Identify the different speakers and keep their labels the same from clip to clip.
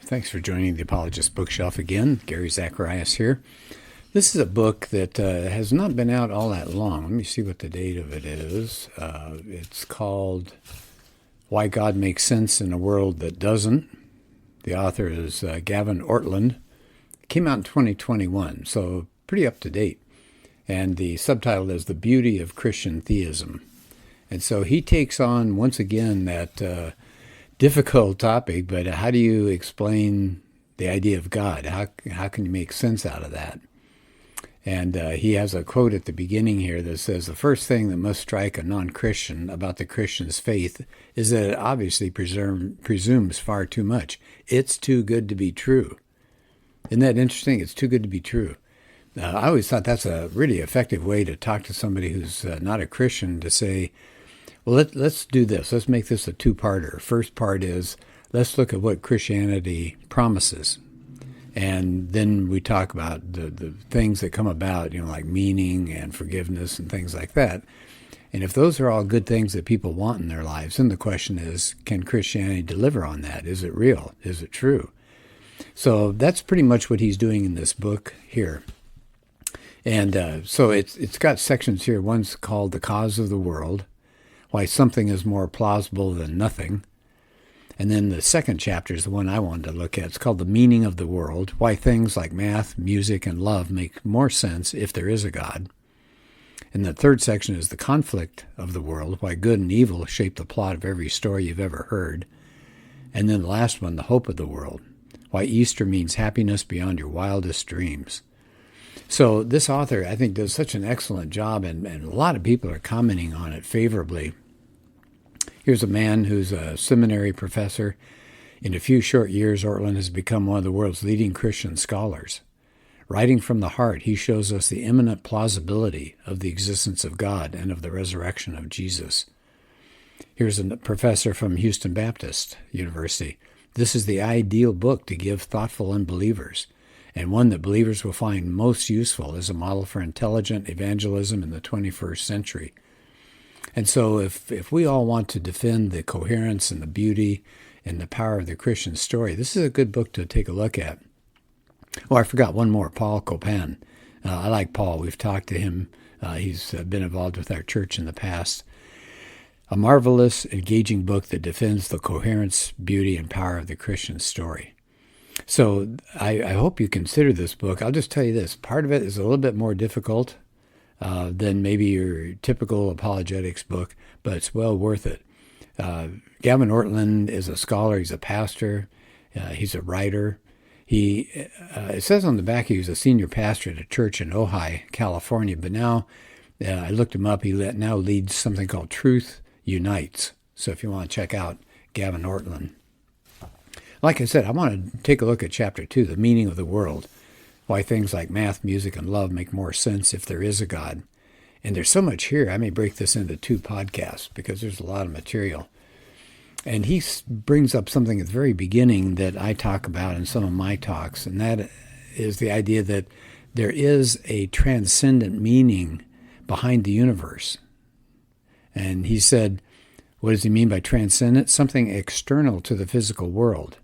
Speaker 1: Thanks for joining the Apologist bookshelf again. Gary Zacharias here. This is a book that has not been out all that long. Let me see what the date of it is. It's called Why God Makes Sense in a World That Doesn't. The author is Gavin Ortlund. It came out in 2021, so pretty up to date. And the subtitle is The Beauty of Christian Theism. And so he takes on, once again, that difficult topic, but how do you explain the idea of God? How can you make sense out of that? And he has a quote at the beginning here that says, the first thing that must strike a non-Christian about the Christian's faith is that it obviously presumes far too much. It's too good to be true. Isn't that interesting? It's too good to be true. I always thought that's a really effective way to talk to somebody who's not a Christian, to say, well, let's do this. Let's make this a two-parter. First part is, let's look at what Christianity promises. And then we talk about the things that come about, like meaning and forgiveness and things like that. And if those are all good things that people want in their lives, then the question is, can Christianity deliver on that? Is it real? Is it true? So that's pretty much what he's doing in this book here. And so it's got sections here. One's called The Cause of the World, why something is more plausible than nothing. And then the second chapter is the one I wanted to look at. It's called The Meaning of the World, why things like math, music, and love make more sense if there is a God. And the third section is The Conflict of the World, why good and evil shape the plot of every story you've ever heard. And then the last one, The Hope of the World, why Easter means happiness beyond your wildest dreams. So this author, I think, does such an excellent job, and a lot of people are commenting on it favorably. Here's a man who's a seminary professor. In a few short years, Ortlund has become one of the world's leading Christian scholars. Writing from the heart, he shows us the imminent plausibility of the existence of God and of the resurrection of Jesus. Here's a professor from Houston Baptist University. This is the ideal book to give thoughtful unbelievers, and one that believers will find most useful as a model for intelligent evangelism in the 21st century. And so if we all want to defend the coherence and the beauty and the power of the Christian story, this is a good book to take a look at. Oh, I forgot one more, Paul Copan. I like Paul. We've talked to him. He's been involved with our church in the past. A marvelous, engaging book that defends the coherence, beauty, and power of the Christian story. So I hope you consider this book. I'll just tell you this. Part of it is a little bit more difficult than maybe your typical apologetics book, but it's well worth it. Gavin Ortlund is a scholar. He's a pastor. He's a writer. It says on the back he was a senior pastor at a church in Ojai, California, but now I looked him up. He now leads something called Truth Unites. So if you want to check out Gavin Ortlund. Like I said, I want to take a look at Chapter 2, The Meaning of the World, why things like math, music, and love make more sense if there is a God. And there's so much here, I may break this into 2 podcasts because there's a lot of material. And he brings up something at the very beginning that I talk about in some of my talks, and that is the idea that there is a transcendent meaning behind the universe. And he said, what does he mean by transcendent? Something external to the physical world,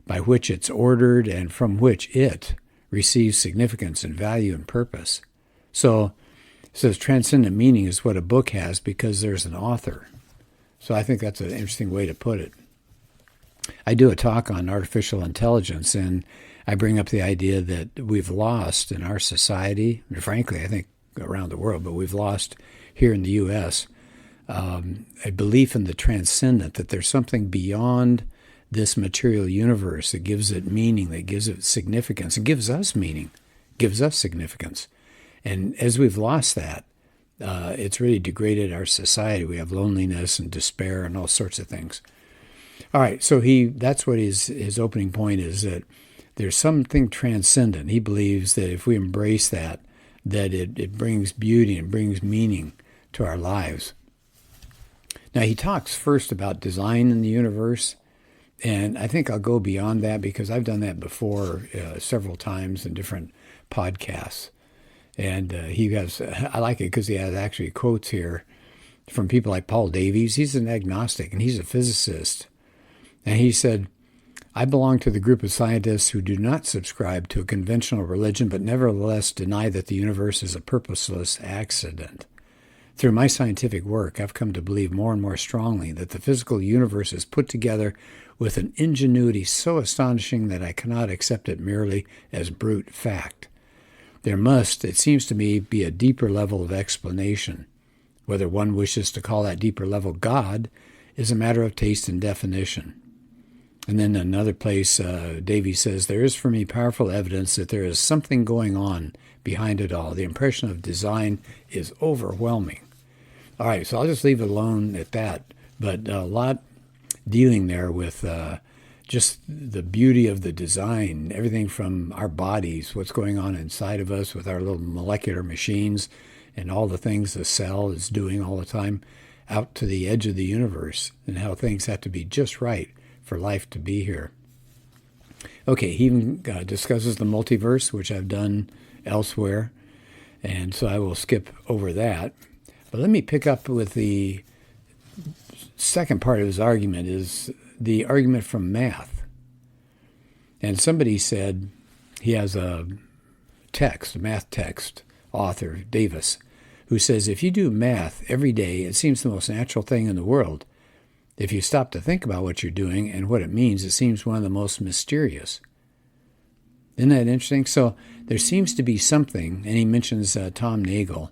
Speaker 1: by which it's ordered and from which it receives significance and value and purpose. So it says transcendent meaning is what a book has because there's an author. So I think that's an interesting way to put it. I do a talk on artificial intelligence, and I bring up the idea that we've lost in our society, and frankly, I think around the world, but we've lost here in the U.S., a belief in the transcendent, that there's something beyond this material universe that gives it meaning, that gives it significance, and gives us meaning, gives us significance. And as we've lost that, it's really degraded our society. We have loneliness and despair and all sorts of things. All right, so that's what his opening point is, that there's something transcendent. He believes that if we embrace that it brings beauty and brings meaning to our lives. Now, he talks first about design in the universe, and I think I'll go beyond that because I've done that before several times in different podcasts. And I like it because he has actually quotes here from people like Paul Davies. He's an agnostic, and he's a physicist. And he said, I belong to the group of scientists who do not subscribe to a conventional religion, but nevertheless deny that the universe is a purposeless accident. Through my scientific work, I've come to believe more and more strongly that the physical universe is put together with an ingenuity so astonishing that I cannot accept it merely as brute fact. There must, it seems to me, be a deeper level of explanation. Whether one wishes to call that deeper level God is a matter of taste and definition. And then another place, Davy says, there is for me powerful evidence that there is something going on behind it all. The impression of design is overwhelming. All right, so I'll just leave it alone at that. But a lot dealing there with just the beauty of the design, everything from our bodies, what's going on inside of us with our little molecular machines and all the things the cell is doing all the time, out to the edge of the universe and how things have to be just right for life to be here. Okay, he even discusses the multiverse, which I've done elsewhere, and so I will skip over that. But let me pick up with the second part of his argument, is the argument from math. And somebody said, he has a math text author, Davis, who says, if you do math every day, it seems the most natural thing in the world. If you stop to think about what you're doing and what it means, it seems one of the most mysterious. Isn't that interesting? So there seems to be something, and he mentions Tom Nagel,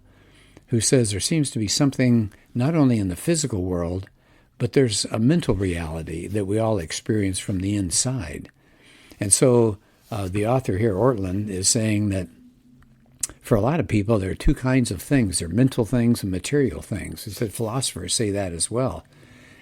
Speaker 1: who says there seems to be something not only in the physical world, but there's a mental reality that we all experience from the inside. And so the author here, Ortlund, is saying that for a lot of people, there are two kinds of things. There are mental things and material things. He said philosophers say that as well.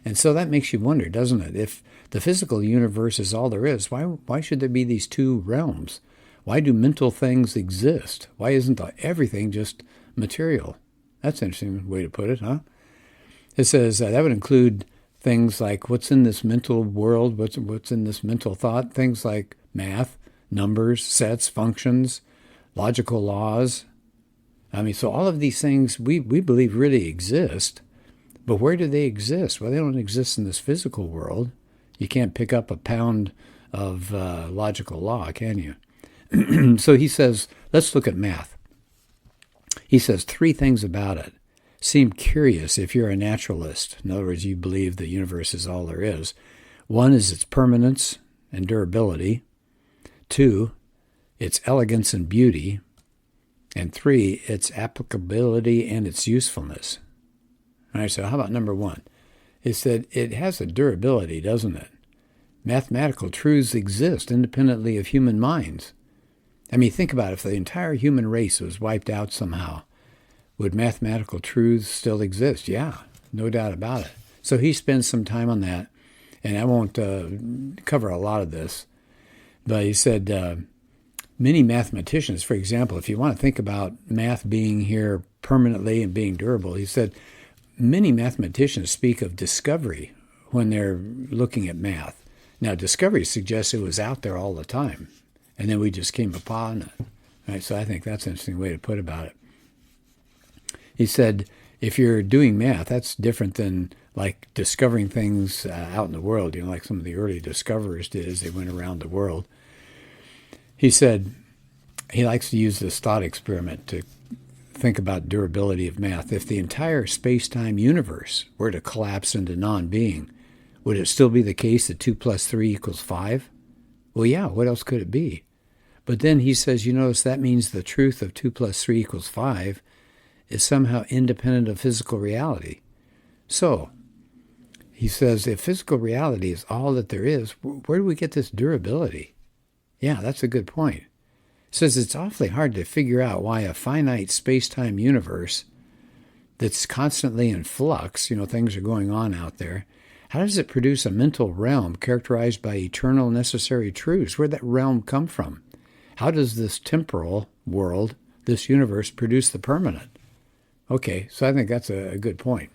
Speaker 1: And so that makes you wonder, doesn't it? If the physical universe is all there is, why should there be these two realms? Why do mental things exist? Why isn't everything just material? That's an interesting way to put it, huh? It says that would include things like what's in this mental world, what's in this mental thought, things like math, numbers, sets, functions, logical laws. I mean, so all of these things we believe really exist, but where do they exist? Well, they don't exist in this physical world. You can't pick up a pound of logical law, can you? So he says, let's look at math. He says three things about it seem curious if you're a naturalist. In other words, you believe the universe is all there is. One is its permanence and durability. Two, its elegance and beauty. And three, its applicability and its usefulness. All right, so how about number one? It said it has a durability, doesn't it? Mathematical truths exist independently of human minds. I mean, think about it. If the entire human race was wiped out somehow, would mathematical truths still exist? Yeah, no doubt about it. So he spends some time on that, and I won't cover a lot of this, but he said many mathematicians, for example, if you want to think about math being here permanently and being durable, he said many mathematicians speak of discovery when they're looking at math. Now, discovery suggests it was out there all the time, and then we just came upon it. Right? So I think that's an interesting way to put about it. He said, if you're doing math, that's different than like discovering things out in the world, like some of the early discoverers did as they went around the world. He said he likes to use this thought experiment to think about durability of math. If the entire space-time universe were to collapse into non-being, would it still be the case that 2 + 3 = 5? Well, yeah, what else could it be? But then he says, you notice that means the truth of 2 + 3 = 5 is somehow independent of physical reality. So, he says, if physical reality is all that there is, where do we get this durability? Yeah, that's a good point. He says it's awfully hard to figure out why a finite space-time universe that's constantly in flux, things are going on out there, how does it produce a mental realm characterized by eternal necessary truths? Where'd that realm come from? How does this temporal world, this universe, produce the permanent? Okay, so I think that's a good point.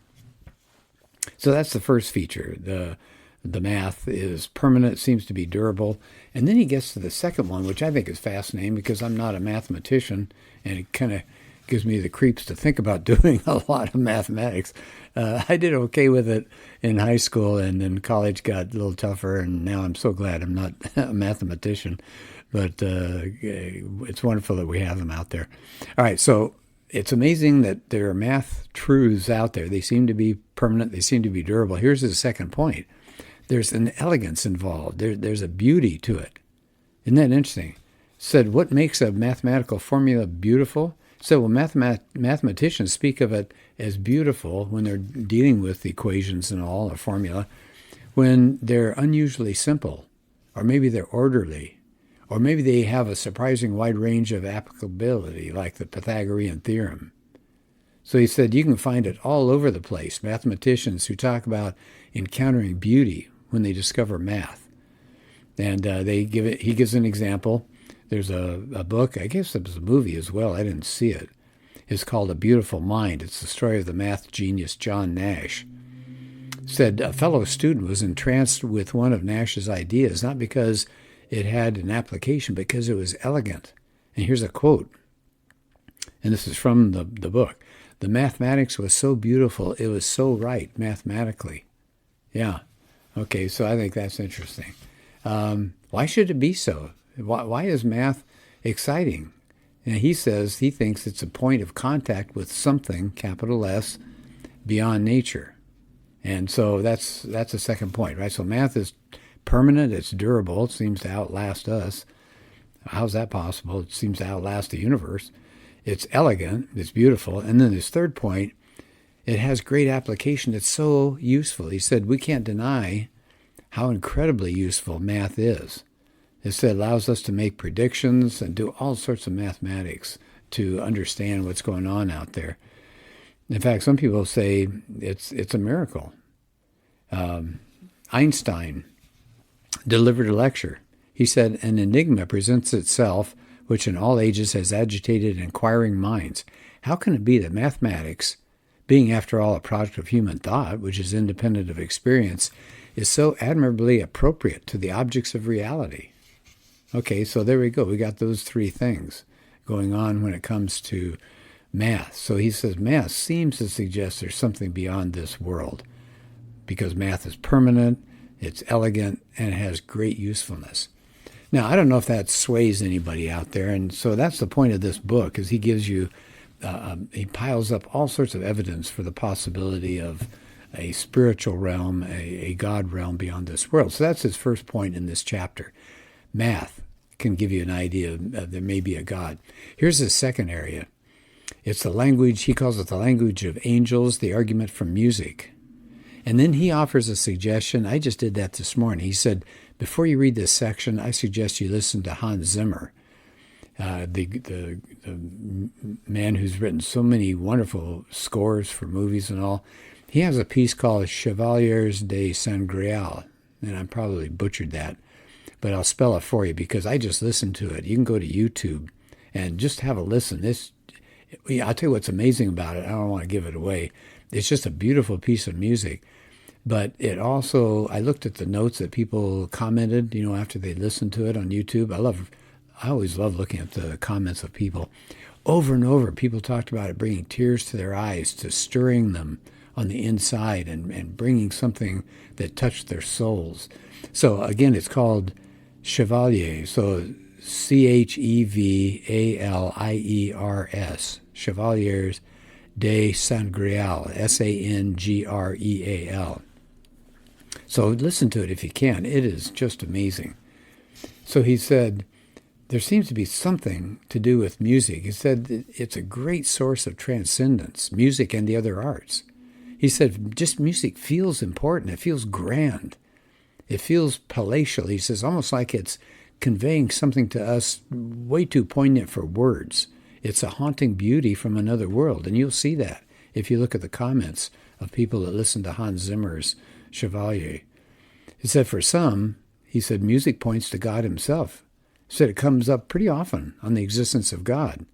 Speaker 1: So that's the first feature. The math is permanent, seems to be durable. And then he gets to the second one, which I think is fascinating because I'm not a mathematician, and it kind of gives me the creeps to think about doing a lot of mathematics. I did okay with it in high school, and then college got a little tougher, and now I'm so glad I'm not a mathematician. But it's wonderful that we have them out there. All right, so it's amazing that there are math truths out there. They seem to be permanent. They seem to be durable. Here's the second point. There's an elegance involved. There's a beauty to it. Isn't that interesting? Said, what makes a mathematical formula beautiful? So, well, mathematicians speak of it as beautiful when they're dealing with equations and all, a formula, when they're unusually simple, or maybe they're orderly, or maybe they have a surprising wide range of applicability, like the Pythagorean theorem. So he said you can find it all over the place, mathematicians who talk about encountering beauty when they discover math. And he gives an example. There's a book, I guess it was a movie as well, I didn't see it. It's called A Beautiful Mind. It's the story of the math genius John Nash. Said a fellow student was entranced with one of Nash's ideas, not because it had an application, but because it was elegant. And here's a quote, and this is from the book. The mathematics was so beautiful, it was so right mathematically. Yeah. Okay, so I think that's interesting. Why should it be so? Why is math exciting? And he says he thinks it's a point of contact with something, capital S, beyond nature. And so that's the second point, right? So math is permanent, it's durable, it seems to outlast us. How's that possible? It seems to outlast the universe. It's elegant, it's beautiful. And then this third point, it has great application. It's so useful. He said we can't deny how incredibly useful math is. It said allows us to make predictions and do all sorts of mathematics to understand what's going on out there. In fact, some people say it's a miracle. Einstein delivered a lecture. He said, an enigma presents itself, which in all ages has agitated inquiring minds. How can it be that mathematics, being after all a product of human thought, which is independent of experience, is so admirably appropriate to the objects of reality? Okay, so there we go. We got those three things going on when it comes to math. So he says math seems to suggest there's something beyond this world because math is permanent, it's elegant, and it has great usefulness. Now, I don't know if that sways anybody out there, and so that's the point of this book, is he gives you, he piles up all sorts of evidence for the possibility of a spiritual realm, a God realm beyond this world. So that's his first point in this chapter. Math can give you an idea that there may be a God. Here's the second area. It's the language, he calls it the language of angels, the argument from music. And then he offers a suggestion. I just did that this morning. He said, before you read this section, I suggest you listen to Hans Zimmer, the man who's written so many wonderful scores for movies and all. He has a piece called Chevaliers de Sangreal, and I probably butchered that, but I'll spell it for you because I just listened to it. You can go to YouTube and just have a listen. I'll tell you what's amazing about it. I don't want to give it away. It's just a beautiful piece of music. But it also, I looked at the notes that people commented, after they listened to it on YouTube. I always love looking at the comments of people. Over and over, people talked about it bringing tears to their eyes, to stirring them on the inside and bringing something that touched their souls. So again, it's called Chevalier. So Chevaliers, Chevaliers de Sangreal, Sangreal. So listen to it if you can. It is just amazing. So he said, there seems to be something to do with music. He said it's a great source of transcendence, music and the other arts. He said just music feels important. It feels grand. It feels palatial. He says almost like it's conveying something to us way too poignant for words. It's a haunting beauty from another world, and you'll see that if you look at the comments of people that listen to Hans Zimmer's Chevalier. He said for some, he said music points to God himself. He said it comes up pretty often on the existence of God.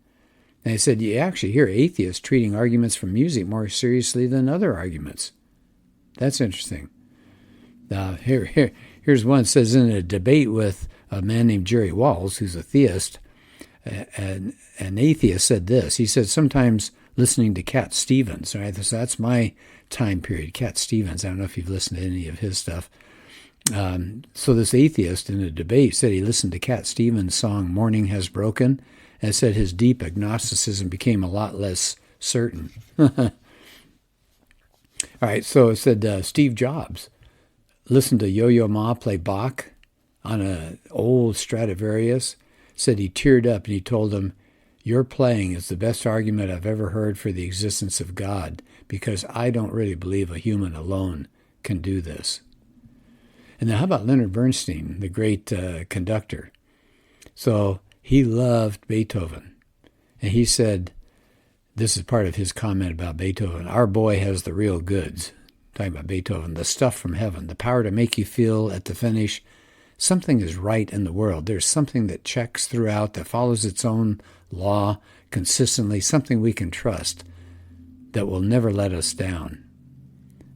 Speaker 1: And he said you actually hear atheists treating arguments from music more seriously than other arguments. That's interesting. Here's one that says in a debate with a man named Jerry Walls, who's a theist, an atheist said this. He said, sometimes listening to Cat Stevens, right? So that's my time period, Cat Stevens. I don't know if you've listened to any of his stuff. So this atheist in a debate said he listened to Cat Stevens' song "Morning Has Broken" and said his deep agnosticism became a lot less certain. All right, so it said Steve Jobs listened to Yo-Yo Ma play Bach on an old Stradivarius, said he teared up and he told him, "Your playing is the best argument I've ever heard for the existence of God, because I don't really believe a human alone can do this." And then how about Leonard Bernstein, the great conductor? So he loved Beethoven. And he said, this is part of his comment about Beethoven, "Our boy has the real goods," talking about Beethoven, "the stuff from heaven, the power to make you feel at the finish something is right in the world. There's something that checks throughout, that follows its own law consistently, something we can trust that will never let us down."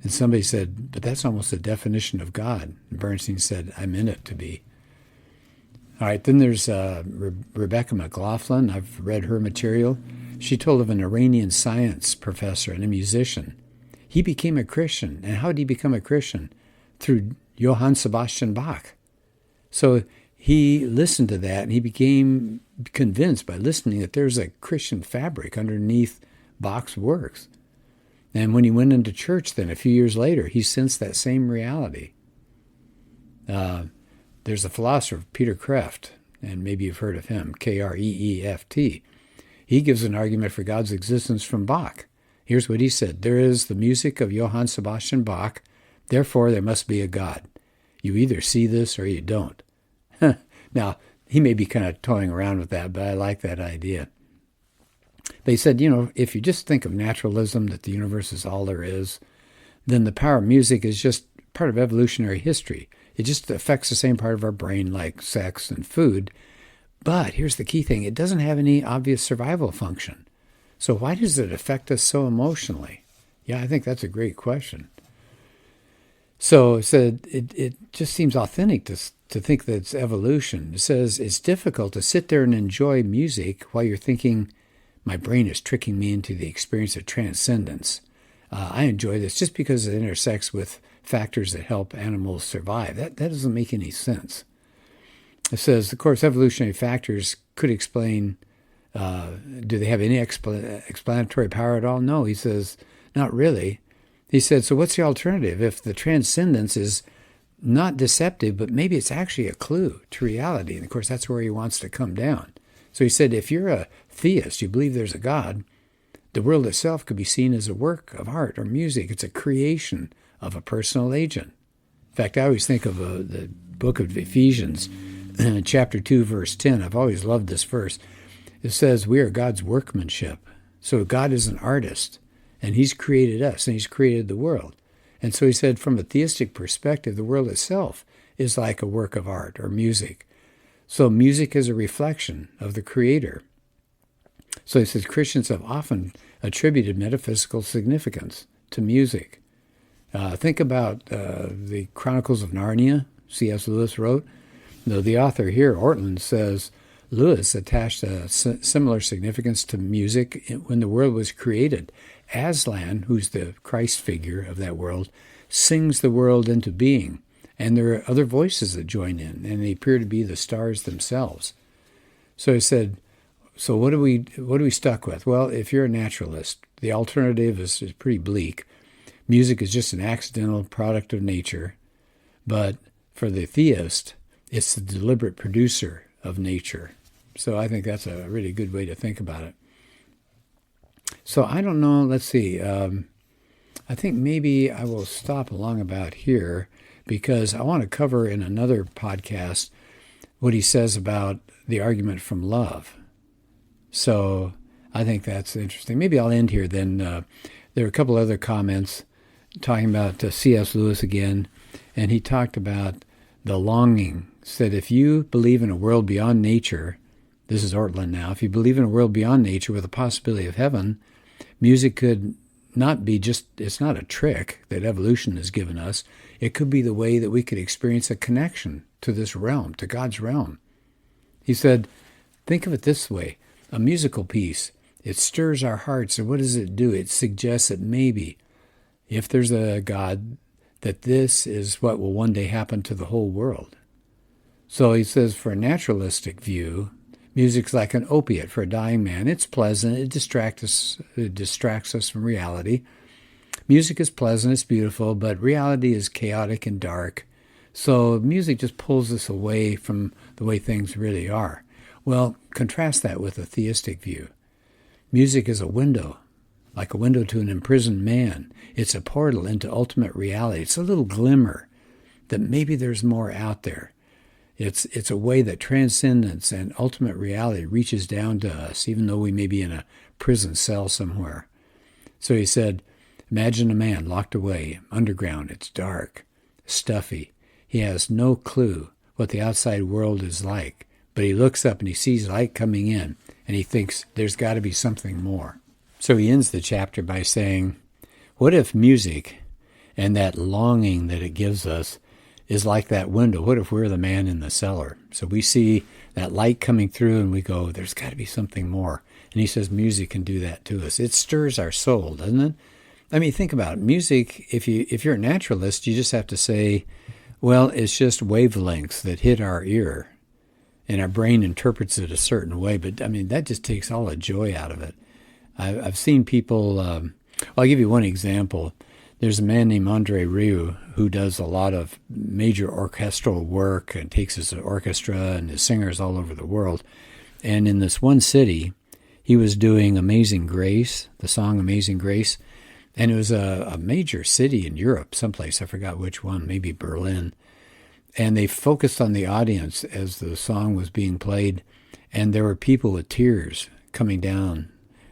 Speaker 1: And somebody said, "But that's almost the definition of God." And Bernstein said, "I meant it to be." All right, then there's Rebecca McLaughlin. I've read her material. She told of an Iranian science professor and a musician. He became a Christian. And how did he become a Christian? Through Johann Sebastian Bach. So he listened to that, and he became convinced by listening that there's a Christian fabric underneath Bach's works. And when he went into church then, a few years later, he sensed that same reality. There's a philosopher, Peter Kreeft, and maybe you've heard of him, Kreeft. He gives an argument for God's existence from Bach. Here's what he said: "There is the music of Johann Sebastian Bach, therefore there must be a God. You either see this or you don't." Now, he may be kind of toying around with that, but I like that idea. They said, if you just think of naturalism, that the universe is all there is, then the power of music is just part of evolutionary history. It just affects the same part of our brain like sex and food. But here's the key thing: it doesn't have any obvious survival function. So why does it affect us so emotionally? Yeah, I think that's a great question. So it said it just seems authentic to think that it's evolution. It says it's difficult to sit there and enjoy music while you're thinking, my brain is tricking me into the experience of transcendence. I enjoy this just because it intersects with factors that help animals survive. That doesn't make any sense. It says, of course, evolutionary factors could explain, do they have any explanatory power at all? No, he says, not really. He said, so what's the alternative? If the transcendence is not deceptive, but maybe it's actually a clue to reality. And of course, that's where he wants to come down. So he said, if you're a theist, you believe there's a God, the world itself could be seen as a work of art or music. It's a creation of a personal agent. In fact, I always think of the book of Ephesians, chapter 2, verse 10. I've always loved this verse. It says, we are God's workmanship. So God is an artist, and he's created us, and he's created the world. And so he said, from a theistic perspective, the world itself is like a work of art or music. So music is a reflection of the Creator. So he says Christians have often attributed metaphysical significance to music. Think about the Chronicles of Narnia, C.S. Lewis wrote. The author here, Ortland, says Lewis attached a similar significance to music when the world was created. Aslan, who's the Christ figure of that world, sings the world into being. And there are other voices that join in, and they appear to be the stars themselves. So he said, so what are we stuck with? Well, if you're a naturalist, the alternative is pretty bleak. Music is just an accidental product of nature. But for the theist, it's the deliberate producer of nature. So I think that's a really good way to think about it. So I don't know, let's see. I think maybe I will stop along about here, because I want to cover in another podcast what he says about the argument from love. So I think that's interesting. Maybe I'll end here then. There are a couple other comments talking about C.S. Lewis again, and he talked about the longing. Said if you believe in a world beyond nature, this is Ortland now, if you believe in a world beyond nature with a possibility of heaven, music could not be just, it's not a trick that evolution has given us. It could be the way that we could experience a connection to this realm, to God's realm. He said, Think of it this way. A musical piece, it stirs our hearts. And what does it do? It suggests that maybe, if there's a God, that this is what will one day happen to the whole world. So he says, for a naturalistic view, music's like an opiate for a dying man. It's pleasant. It distracts us from reality. Music is pleasant. It's beautiful, but reality is chaotic and dark. So music just pulls us away from the way things really are. Well, contrast that with a theistic view. Music is a window, like a window to an imprisoned man. It's a portal into ultimate reality. It's a little glimmer that maybe there's more out there. It's a way that transcendence and ultimate reality reaches down to us, even though we may be in a prison cell somewhere. So he said, imagine a man locked away, underground. It's dark, stuffy. He has no clue what the outside world is like, but he looks up and he sees light coming in, and he thinks there's got to be something more. So he ends the chapter by saying, what if music and that longing that it gives us is like that window? What if we're the man in the cellar? So we see that light coming through and we go, there's got to be something more. And he says music can do that to us. It stirs our soul, doesn't it? I mean, think about it. Music, if you're a naturalist, you just have to say, well, it's just wavelengths that hit our ear, and our brain interprets it a certain way. But, I mean, that just takes all the joy out of it. I've seen people, I'll give you one example. There's a man named Andre Rieu who does a lot of major orchestral work and takes his orchestra and his singers all over the world. And in this one city, he was doing Amazing Grace, the song Amazing Grace. And it was a major city in Europe, someplace, I forgot which one, maybe Berlin. And they focused on the audience as the song was being played. And there were people with tears coming down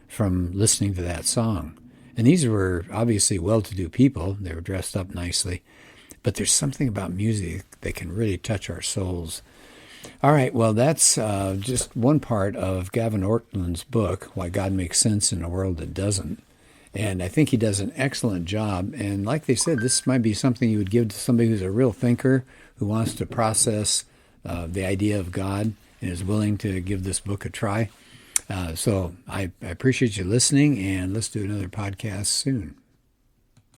Speaker 1: from listening to that song. And these were obviously well-to-do people. They were dressed up nicely. But there's something about music that can really touch our souls. All right, well, that's just one part of Gavin Ortland's book, Why God Makes Sense in a World That Doesn't. And I think he does an excellent job. And like they said, this might be something you would give to somebody who's a real thinker, who wants to process the idea of God and is willing to give this book a try. So I appreciate you listening, and let's do another podcast soon.